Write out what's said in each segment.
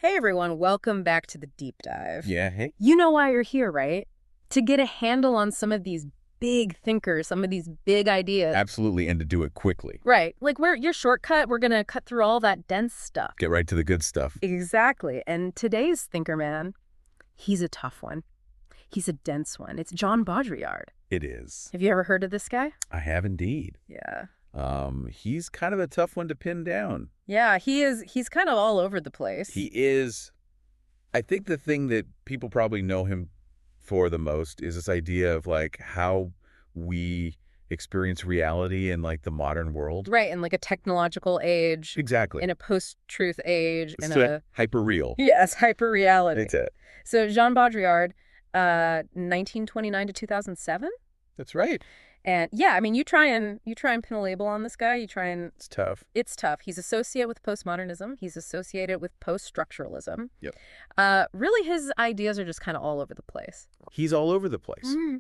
Hey everyone, welcome back to the deep dive. Yeah, hey. You know why you're here, right? To get a handle on some of these big thinkers, some of these big ideas. Absolutely, and to do it quickly. Right. Like your shortcut, we're going to cut through all that dense stuff. Get right to the good stuff. Exactly. And today's thinker man, he's a tough one. He's a dense one. It's John Baudrillard. It is. Have you ever heard of this guy? I have indeed. Yeah. He's kind of a tough one to pin down. Yeah, he is. He's kind of all over the place. He is. I think the thing that people probably know him for the most is this idea of like how we experience reality in like the modern world. Right, in like a technological age. Exactly. In a post-truth age. It's a hyper-real. Yes, hyper-reality. That's it. So Jean Baudrillard, 1929 to 2007. That's right. And yeah, I mean, you try and pin a label on this guy. It's tough. It's tough. He's associated with postmodernism. He's associated with post-structuralism. Yep. Really, his ideas are just kind of all over the place. He's all over the place. Mm-hmm.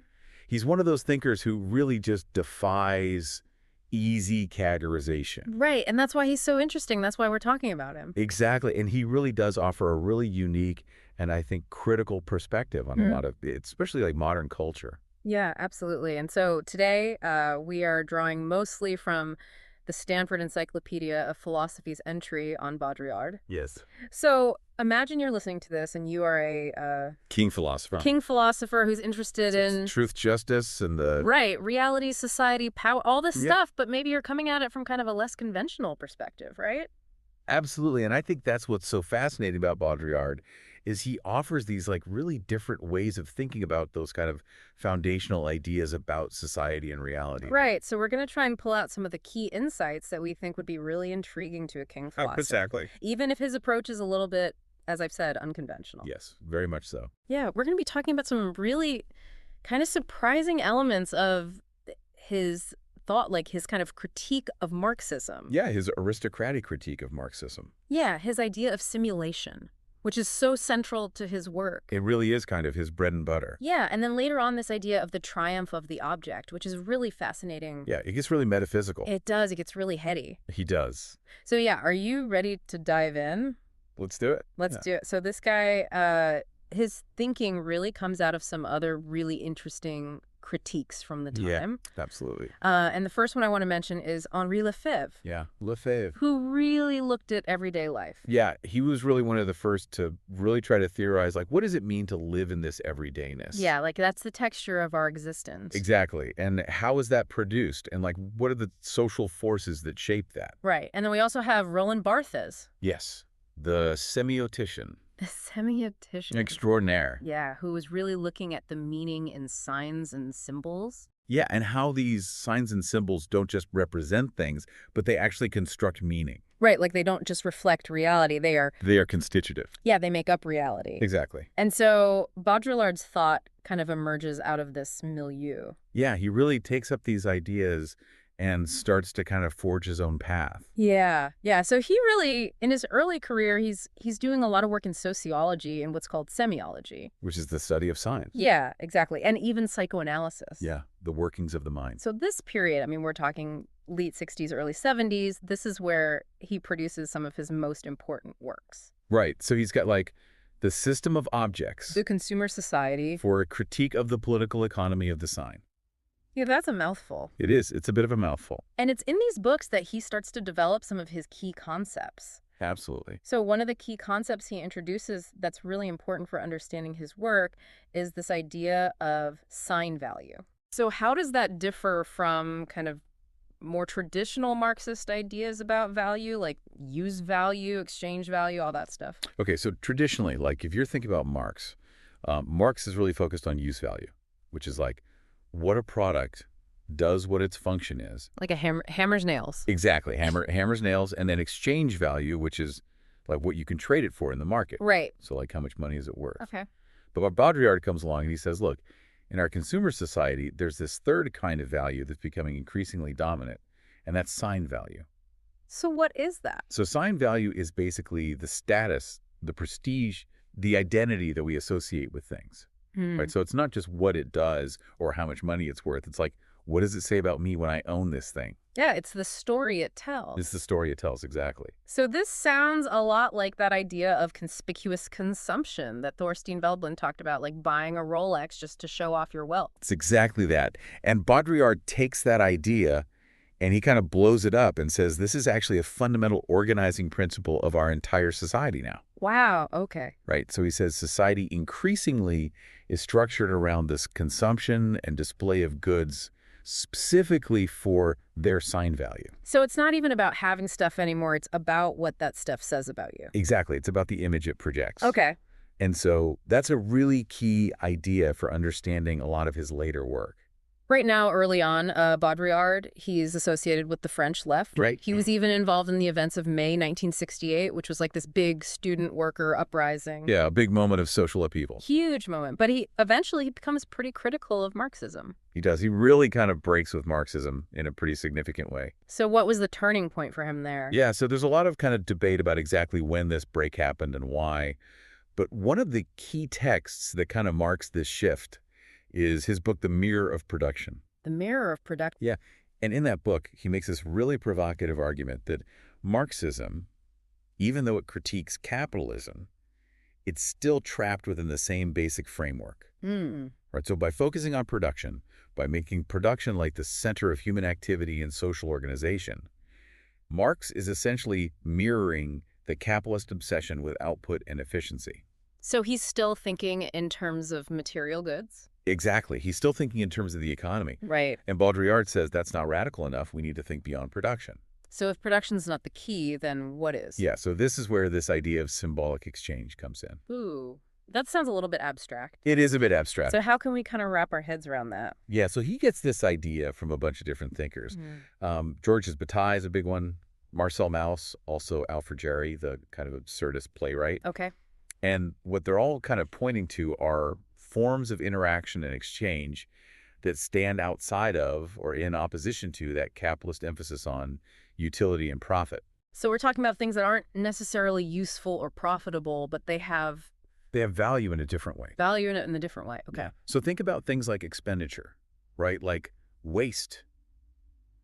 He's one of those thinkers who really just defies easy categorization. Right, and that's why he's so interesting. That's why we're talking about him. Exactly, and he really does offer a really unique and I think critical perspective on a lot of, especially like modern culture. Yeah, absolutely. And so today we are drawing mostly from the Stanford Encyclopedia of Philosophy's entry on Baudrillard. Yes. So imagine you're listening to this and you are a King philosopher. king philosopher who's interested in truth, justice, and the... right, reality, society, power, all this Yep. stuff, but maybe you're coming at it from kind of a less conventional perspective, right? Absolutely, and I think that's what's so fascinating about Baudrillard is he offers these like really different ways of thinking about those kind of foundational ideas about society and reality. Right. So we're going to try and pull out some of the key insights that we think would be really intriguing to a king philosopher. Exactly. Even if his approach is a little bit, as I've said, unconventional. Yes, very much so. Yeah, we're going to be talking about some really kind of surprising elements of his thought, like his kind of critique of Marxism. Yeah, his aristocratic critique of Marxism. Yeah, his idea of simulation, which is so central to his work. It really is kind of his bread and butter. Yeah, and then later on this idea of the triumph of the object, which is really fascinating. Yeah, it gets really metaphysical. It does. It gets really heady. He does. So yeah, are you ready to dive in? Let's do it. Let's do it. So this guy, his thinking really comes out of some other really interesting critiques from the time. Yeah, absolutely. And the first one I want to mention is Henri Lefebvre. Yeah, Lefebvre. Who really looked at everyday life. Yeah, he was really one of the first to really try to theorize, like, what does it mean to live in this everydayness? Yeah, like that's the texture of our existence. Exactly. And how is that produced? And, like, what are the social forces that shape that? Right. And then we also have Roland Barthes. Yes, the semiotician. The semiotician. Extraordinaire. Yeah, who was really looking at the meaning in signs and symbols. Yeah, and how these signs and symbols don't just represent things, but they actually construct meaning. Right, like they don't just reflect reality. They are constitutive. Yeah, they make up reality. Exactly. And so Baudrillard's thought kind of emerges out of this milieu. Yeah, he really takes up these ideas and starts to kind of forge his own path. Yeah. So he really, in his early career, he's doing a lot of work in sociology and what's called semiology. Which is the study of science. Yeah, exactly. And even psychoanalysis. Yeah, the workings of the mind. So this period, I mean, we're talking late 60s, early 70s. This is where he produces some of his most important works. Right. So he's got like the system of objects. The Consumer Society. For a critique of the political economy of the sign. Yeah, that's a mouthful. It is. It's a bit of a mouthful. And it's in these books that he starts to develop some of his key concepts. Absolutely. So one of the key concepts he introduces that's really important for understanding his work is this idea of sign value. So how does that differ from kind of more traditional Marxist ideas about value, like use value, exchange value, all that stuff? Okay, so traditionally, like if you're thinking about Marx, Marx is really focused on use value, which is like what a product does, what its function is. Like a hammer's nails. Exactly. Hammer's nails, and then exchange value, which is like what you can trade it for in the market. Right. So like how much money is it worth? Okay. But Baudrillard comes along and he says, look, in our consumer society, there's this third kind of value that's becoming increasingly dominant, and that's sign value. So what is that? So sign value is basically the status, the prestige, the identity that we associate with things. Right? So it's not just what it does or how much money it's worth. It's like, What does it say about me when I own this thing? Yeah, it's the story it It's the tells. story it tells, exactly. So this sounds a lot like that idea of conspicuous consumption that Thorstein Veblen talked about, like buying a Rolex just to show off your wealth. It's exactly that. And Baudrillard takes that idea and he kind of blows it up and says this is actually a fundamental organizing principle of our entire society now, Wow, okay. right? So he says society increasingly is structured around this consumption and display of goods specifically for their sign value. So it's not even about having stuff anymore, it's about what that stuff says about you. Exactly. It's about the image it projects. Okay. And so that's a really key idea for understanding a lot of his later work. Right now, early on, Baudrillard, he's associated with the French left. Right. He was even involved in the events of May 1968, which was like this big student worker uprising. Yeah, a big moment of social upheaval. Huge moment. But he eventually becomes pretty critical of Marxism. He does. He really kind of breaks with Marxism in a pretty significant way. So what was the turning point for him there? Yeah, so there's a lot of kind of debate about exactly when this break happened and why. But one of the key texts that kind of marks this shift is his book, The Mirror of Production. The mirror of production. Yeah, and in that book, he makes this really provocative argument that Marxism, even though it critiques capitalism, it's still trapped within the same basic framework. Right, so by focusing on production, by making production like the center of human activity and social organization, Marx is essentially mirroring the capitalist obsession with output and efficiency. So he's still thinking in terms of material goods? Exactly. He's still thinking in terms of the economy. Right. And Baudrillard says that's not radical enough. We need to think beyond production. So if production's not the key, then what is? Yeah, so this is where this idea of symbolic exchange comes in. Ooh, that sounds a little bit abstract. It is a bit abstract. So how can we kind of wrap our heads around that? Yeah, so he gets this idea from a bunch of different thinkers. Georges Bataille is a big one. Marcel Mauss, also Alfred Jarry, the kind of absurdist playwright. Okay. And what they're all kind of pointing to are forms of interaction and exchange that stand outside of or in opposition to that capitalist emphasis on utility and profit. So we're talking about things that aren't necessarily useful or profitable, but they have They have value in a different way. value in it in a different way. Okay. Yeah. So think about things like expenditure, right? Like waste.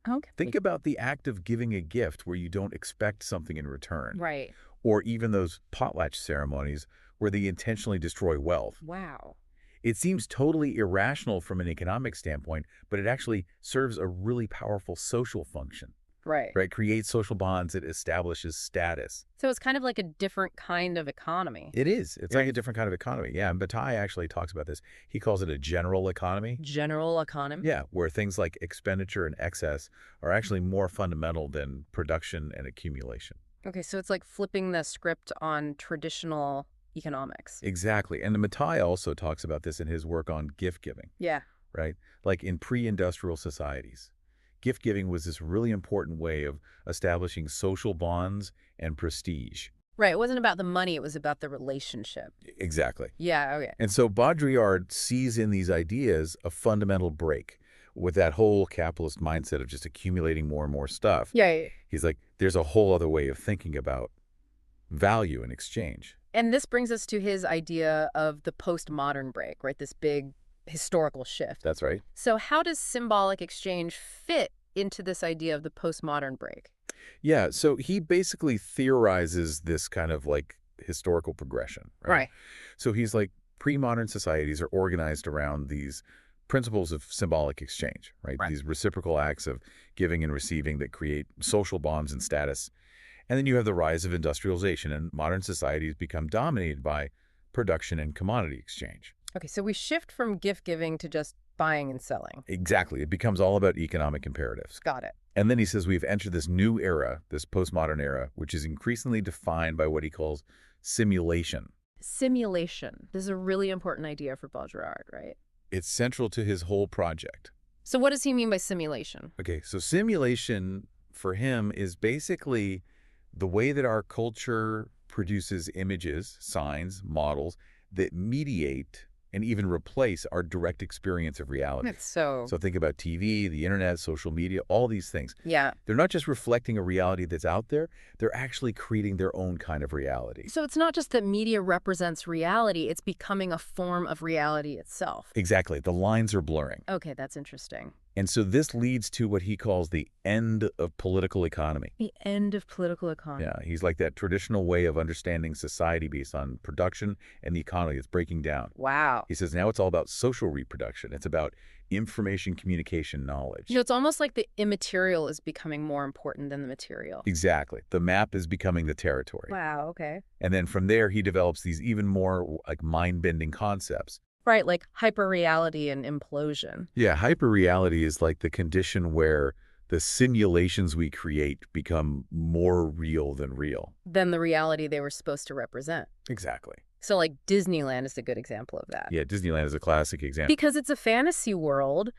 Okay. Think about the act of giving a gift where you don't expect something in return. Right. Or even those potlatch ceremonies where they intentionally destroy wealth. Wow. It seems totally irrational from an economic standpoint, but it actually serves a really powerful social function, Right. right? Creates social bonds. It establishes status. So it's kind of like a different kind of economy. It is. It's like a different kind of economy. Yeah, and Bataille actually talks about this. He calls it a general economy. General economy. Yeah, where things like expenditure and excess are actually more fundamental than production and accumulation. Okay, so it's like flipping the script on traditional economics. Exactly. And the Bataille also talks about this in his work on gift giving, Yeah. right? Like in pre-industrial societies, gift giving was this really important way of establishing social bonds and prestige. Right. It wasn't about the money. It was about the relationship. Exactly. Yeah. Okay. And so Baudrillard sees in these ideas a fundamental break with that whole capitalist mindset of just accumulating more and more stuff. Yeah. He's like, there's a whole other way of thinking about value and exchange. And this brings us to his idea of the postmodern break, right? This big historical shift. That's right. So how does symbolic exchange fit into this idea of the postmodern break? Yeah, so he basically theorizes this kind of like historical progression, right? So he's like, pre-modern societies are organized around these principles of symbolic exchange, right? These reciprocal acts of giving and receiving that create social bonds and status. And then you have the rise of industrialization, and modern societies become dominated by production and commodity exchange. Okay, so we shift from gift giving to just buying and selling. Exactly. It becomes all about economic imperatives. Got it. And then he says we've entered this new era, this postmodern era, which is increasingly defined by what he calls simulation. Simulation. This is a really important idea for Baudrillard, right? It's central to his whole project. So what does he mean by simulation? Okay, so simulation for him is basically the way that our culture produces images, signs, models that mediate and even replace our direct experience of reality. So So think about TV, the internet, social media, all these things. yeah. They're not just reflecting a reality that's out there, they're actually creating their own kind of reality. So it's not just that media represents reality, it's becoming a form of reality itself. Exactly. The lines are blurring. Okay, that's interesting. And so this leads to what he calls the end of political economy. The end of political economy. Yeah, he's like that traditional way of understanding society based on production and the economy that's breaking down. Wow. He says now it's all about social reproduction. It's about information, communication, knowledge. It's almost like the immaterial is becoming more important than the material. Exactly. The map is becoming the territory. Wow, okay. And then from there, he develops these even more like mind-bending concepts. Right, like hyperreality and implosion. Yeah, hyperreality is like the condition where the simulations we create become more real than real. Than the reality they were supposed to represent. Exactly. So like Disneyland is a good example of that. Yeah, Disneyland is a classic example. Because it's a fantasy world,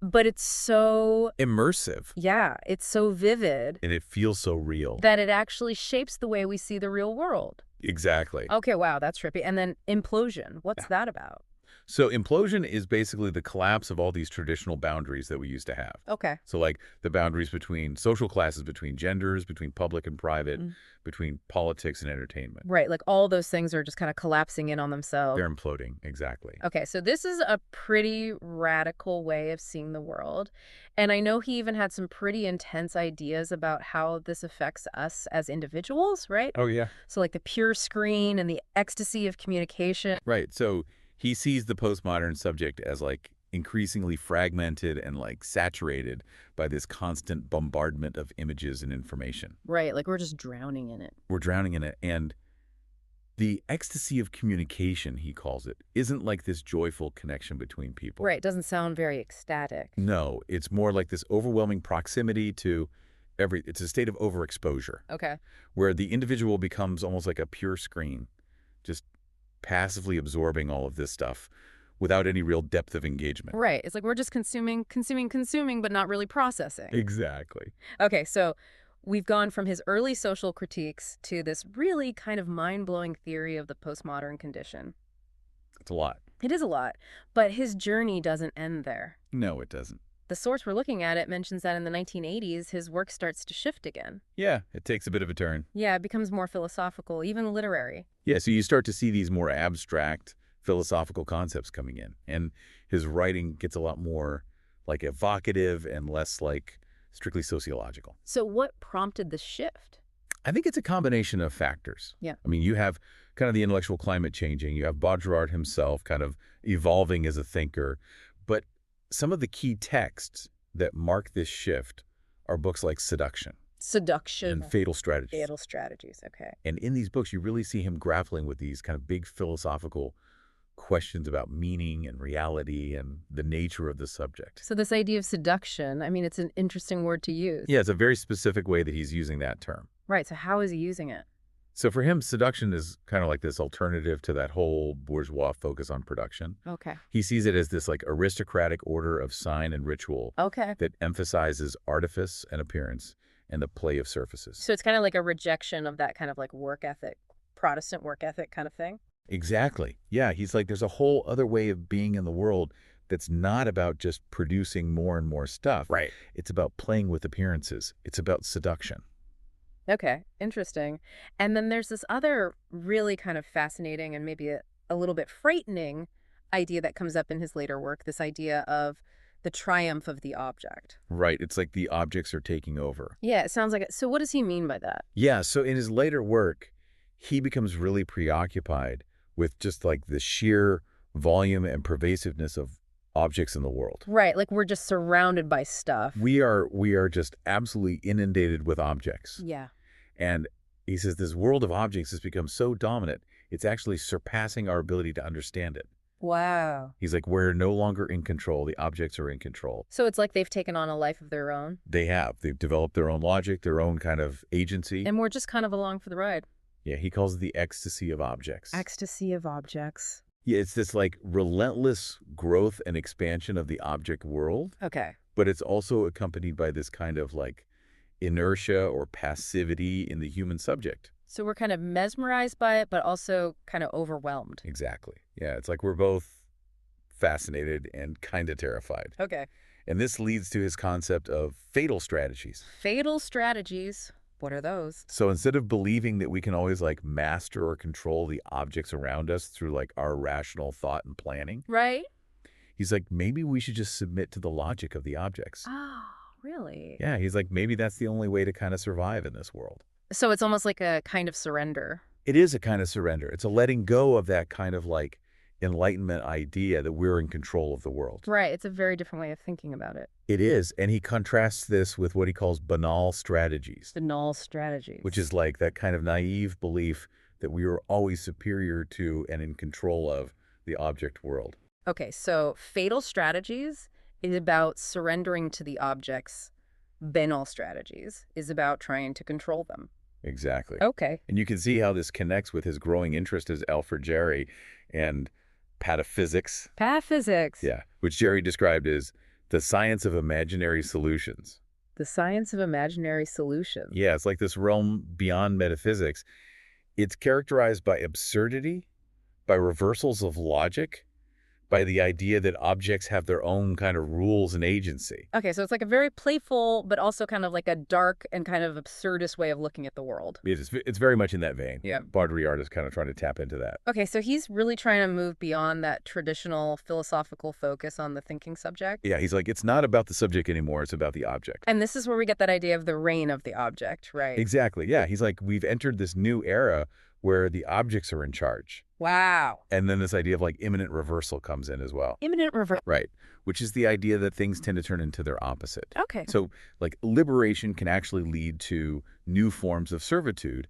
but it's so... Immersive. Yeah, it's so vivid. And it feels so real. That it actually shapes the way we see the real world. Exactly. Okay, wow, that's trippy. And then implosion, what's that about? So implosion is basically the collapse of all these traditional boundaries that we used to have. Okay. So like the boundaries between social classes, between genders, between public and private, between politics and entertainment. Right, like all those things are just kind of collapsing in on themselves. They're imploding, exactly. Okay, so this is a pretty radical way of seeing the world. And I know he even had some pretty intense ideas about how this affects us as individuals, right? Oh, yeah. So like the pure screen and the ecstasy of communication. Right, so he sees the postmodern subject as like increasingly fragmented and like saturated by this constant bombardment of images and information. Right, like we're just drowning in it. We're drowning in it. And the ecstasy of communication, he calls it, isn't like this joyful connection between people. Right, it doesn't sound very ecstatic. No, it's more like this overwhelming proximity to it's a state of overexposure. Okay. Where the individual becomes almost like a pure screen, just passively absorbing all of this stuff without any real depth of engagement. Right. It's like we're just consuming, but not really processing. Exactly. Okay, so we've gone from his early social critiques to this really kind of mind-blowing theory of the postmodern condition. It's a lot. It is a lot, but his journey doesn't end there. No, it doesn't. The source we're looking at, it mentions that in the 1980s, his work starts to shift again. Yeah, it takes a bit of a turn. Yeah, it becomes more philosophical, even literary. Yeah, so you start to see these more abstract philosophical concepts coming in. And his writing gets a lot more like evocative and less like strictly sociological. So what prompted the shift? I think it's a combination of factors. Yeah. I mean, you have kind of the intellectual climate changing. You have Baudrillard himself kind of evolving as a thinker. But some of the key texts that mark this shift are books like Seduction. Seduction. And Fatal Strategies. Fatal Strategies, okay. And in these books, you really see him grappling with these kind of big philosophical questions about meaning and reality and the nature of the subject. So this idea of seduction, I mean, it's an interesting word to use. Yeah, it's a very specific way that he's using that term. Right, so how is he using it? So for him, seduction is kind of like this alternative to that whole bourgeois focus on production. Okay. He sees it as this like aristocratic order of sign and ritual Okay. that emphasizes artifice and appearance and the play of surfaces. So it's kind of like a rejection of that kind of like work ethic, Protestant work ethic kind of thing? Exactly. Yeah, he's like, there's a whole other way of being in the world that's not about just producing more and more stuff. Right. It's about playing with appearances. It's about seduction. Okay, interesting. And then there's this other really kind of fascinating and maybe a little bit frightening idea that comes up in his later work, this idea of the triumph of the object. Right. It's like the objects are taking over. Yeah, it sounds like it. So what does he mean by that? Yeah, so in his later work, he becomes really preoccupied with just like the sheer volume and pervasiveness of objects in the world. Right, like we're just surrounded by stuff. We are just absolutely inundated with objects. Yeah. And he says this world of objects has become so dominant, it's actually surpassing our ability to understand it. Wow. He's like, we're no longer in control. The objects are in control. So it's like they've taken on a life of their own. They have. They've developed their own logic, their own kind of agency. And we're just kind of along for the ride. Yeah, he calls it the ecstasy of objects. Ecstasy of objects. Yeah, it's this like relentless growth and expansion of the object world. Okay. But it's also accompanied by this kind of like inertia or passivity in the human subject. So we're kind of mesmerized by it, but also kind of overwhelmed. Exactly. Yeah, it's like we're both fascinated and kind of terrified. Okay. And this leads to his concept of fatal strategies. Fatal strategies. What are those? So instead of believing that we can always like master or control the objects around us through like our rational thought and planning, Right. He's like, maybe we should just submit to the logic of the objects. Oh, really? Yeah, he's like, maybe that's the only way to kind of survive in this world. So it's almost like a kind of surrender. It is a kind of surrender. It's a letting go of that kind of like Enlightenment idea that we're in control of the world. Right. It's a very different way of thinking about it. It is, and he contrasts this with what he calls banal strategies, The null strategies. which is like that kind of naive belief that we are always superior to and in control of the object world. Okay, so fatal strategies is about surrendering to the objects. Banal strategies is about trying to control them. Exactly. Okay. And you can see how this connects with his growing interest as Alfred Jarry and pataphysics. Pataphysics. Yeah, which Jarry described as the science of imaginary solutions. The science of imaginary solutions. Yeah, it's like this realm beyond metaphysics. It's characterized by absurdity, by reversals of logic, by the idea that objects have their own kind of rules and agency. Okay, so it's like a very playful, but also kind of like a dark and kind of absurdist way of looking at the world. It's very much in that vein. Yeah. Baudrillard is kind of trying to tap into that. Okay, so he's really trying to move beyond that traditional philosophical focus on the thinking subject. Yeah, he's like, it's not about the subject anymore, it's about the object. And this is where we get that idea of the reign of the object, right? Exactly, yeah. He's like, we've entered this new era where the objects are in charge. Wow. And then this idea of like imminent reversal comes in as well. Imminent reverse. Right, which is the idea that things tend to turn into their opposite. Okay. So like liberation can actually lead to new forms of servitude.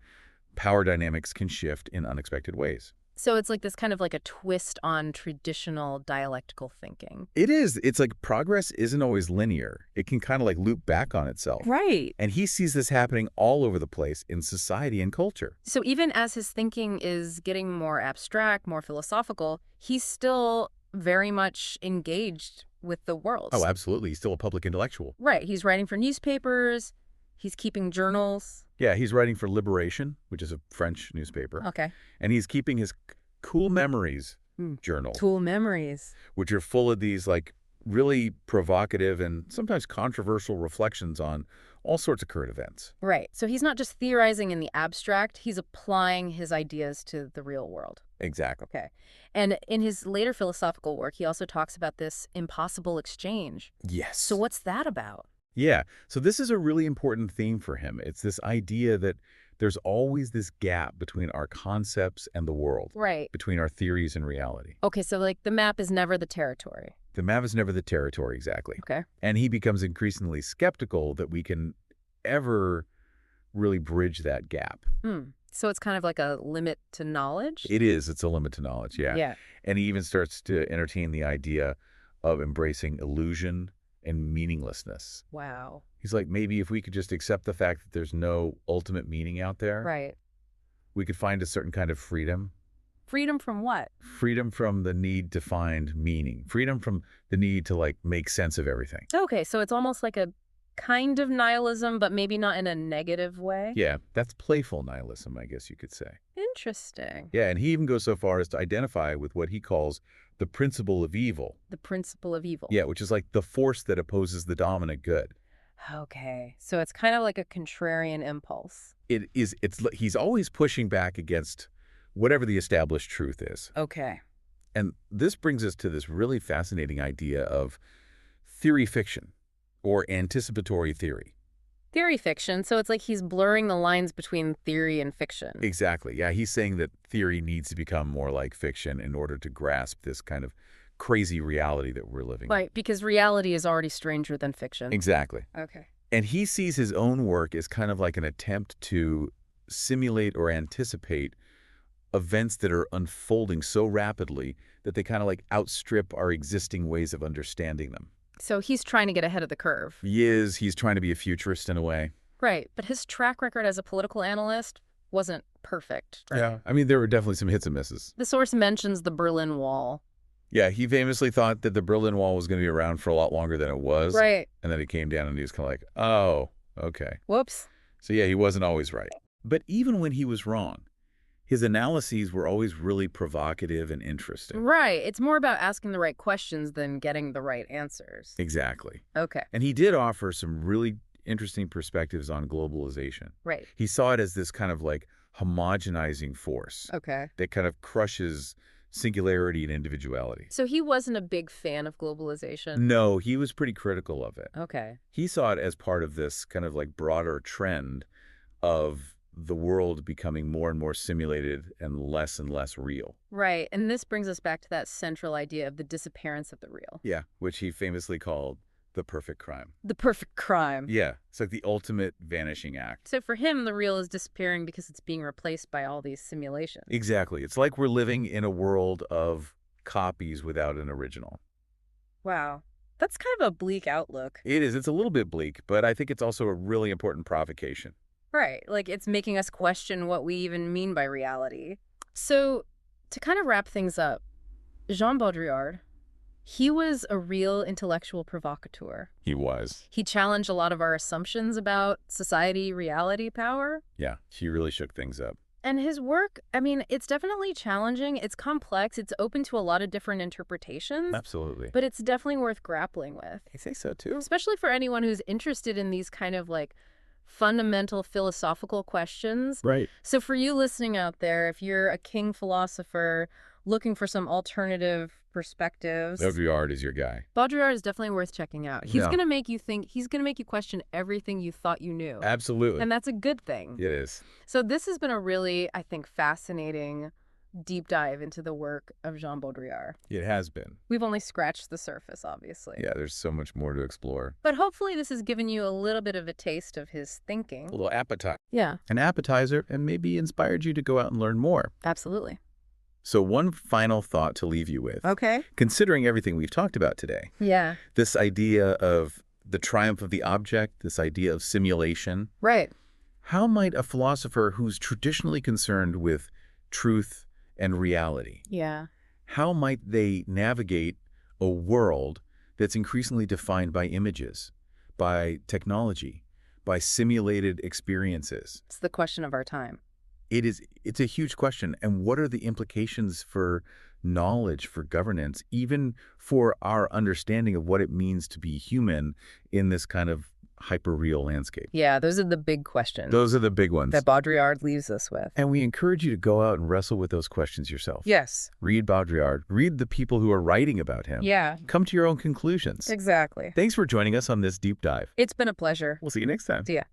Power dynamics can shift in unexpected ways. So it's like this kind of like a twist on traditional dialectical thinking. It is. It's like progress isn't always linear. It can kind of like loop back on itself. Right. And he sees this happening all over the place in society and culture. So even as his thinking is getting more abstract, more philosophical, he's still very much engaged with the world. Oh, absolutely. He's still a public intellectual. Right. He's writing for newspapers. He's keeping journals. Yeah, he's writing for Liberation, which is a French newspaper. Okay. And he's keeping his Cool Memories journal, Cool memories. which are full of these like really provocative and sometimes controversial reflections on all sorts of current events. Right. So he's not just theorizing in the abstract, he's applying his ideas to the real world. Exactly. Okay. And in his later philosophical work, he also talks about this impossible exchange. Yes. So what's that about? Yeah. So this is a really important theme for him. It's this idea that there's always this gap between our concepts and the world, Right. between our theories and reality. Okay, so like the map is never the territory. The map is never the territory, exactly. Okay. And he becomes increasingly skeptical that we can ever really bridge that gap. So it's kind of like a limit to knowledge? It is. It's a limit to knowledge, yeah. Yeah. And he even starts to entertain the idea of embracing illusion and meaninglessness. Wow. He's like, maybe if we could just accept the fact that there's no ultimate meaning out there, Right. we could find a certain kind of freedom. Freedom from what? Freedom from the need to find meaning. Freedom from the need to, like, make sense of everything. Okay, so it's almost like a kind of nihilism, but maybe not in a negative way? Yeah, that's playful nihilism, I guess you could say. Interesting. Yeah, and he even goes so far as to identify with what he calls the principle of evil. The principle of evil. Yeah, which is like the force that opposes the dominant good. Okay, so it's kind of like a contrarian impulse. He's always pushing back against whatever the established truth is. Okay. And this brings us to this really fascinating idea of theory fiction or anticipatory theory. Theory fiction, so it's like he's blurring the lines between theory and fiction. Exactly. Yeah, he's saying that theory needs to become more like fiction in order to grasp this kind of crazy reality that we're living in. Right, because reality is already stranger than fiction. Exactly. Okay. And he sees his own work as kind of like an attempt to simulate or anticipate events that are unfolding so rapidly that they kind of like outstrip our existing ways of understanding them. So he's trying to get ahead of the curve. He's trying to be a futurist in a way. Right, but his track record as a political analyst wasn't perfect. Right? Yeah. I mean, there were definitely some hits and misses. The source mentions the Berlin Wall. Yeah, he famously thought that the Berlin Wall was going to be around for a lot longer than it was. Right. And then he came down and he was kind of like, oh, okay. Whoops. So yeah, he wasn't always right. But even when he was wrong, his analyses were always really provocative and interesting. Right. It's more about asking the right questions than getting the right answers. Exactly. Okay. And he did offer some really interesting perspectives on globalization. Right. He saw it as this kind of like homogenizing force Okay. that kind of crushes singularity and individuality. So he wasn't a big fan of globalization? No, he was pretty critical of it. Okay. He saw it as part of this kind of like broader trend of the world becoming more and more simulated and less real. Right. And this brings us back to that central idea of the disappearance of the real. Yeah, which he famously called the perfect crime. The perfect crime. Yeah, it's like the ultimate vanishing act. So for him, the real is disappearing because it's being replaced by all these simulations. Exactly. It's like we're living in a world of copies without an original. Wow. That's kind of a bleak outlook. It is. It's a little bit bleak, but I think it's also a really important provocation. Right. Like it's making us question what we even mean by reality. So to kind of wrap things up, Jean Baudrillard, he was a real intellectual provocateur. He was. He challenged a lot of our assumptions about society, reality, power. Yeah, he really shook things up. And his work, I mean, it's definitely challenging. It's complex. It's open to a lot of different interpretations. Absolutely. But it's definitely worth grappling with. I think so, too. Especially for anyone who's interested in these kind of like fundamental philosophical questions. Right. So for you listening out there, if you're a king philosopher looking for some alternative perspectives, Baudrillard is your guy. Baudrillard is definitely worth checking out. He's Yeah. going to make you think, he's going to make you question everything you thought you knew. Absolutely. And that's a good thing. It is. So this has been a really, I think, fascinating deep dive into the work of Jean Baudrillard. It has been. We've only scratched the surface, obviously. Yeah, there's so much more to explore. But hopefully this has given you a little bit of a taste of his thinking. A little appetite. Yeah, An appetizer, and maybe inspired you to go out and learn more. absolutely. So one final thought to leave you with. Okay. Considering everything we've talked about today, Yeah. this idea of the triumph of the object, this idea of simulation, Right. how might a philosopher who's traditionally concerned with truth and reality, Yeah. how might they navigate a world that's increasingly defined by images, by technology, by simulated experiences? It's the question of our time. It's a huge question. And what are the implications for knowledge, for governance, even for our understanding of what it means to be human in this kind of hyper-real landscape? Yeah, those are the big questions Those are the big ones. that Baudrillard leaves us with. And we encourage you to go out and wrestle with those questions yourself. Yes. Read Baudrillard. Read the people who are writing about him. Yeah, Come to your own conclusions. exactly. Thanks for joining us on this deep dive. It's been a pleasure. We'll see you next time. See ya.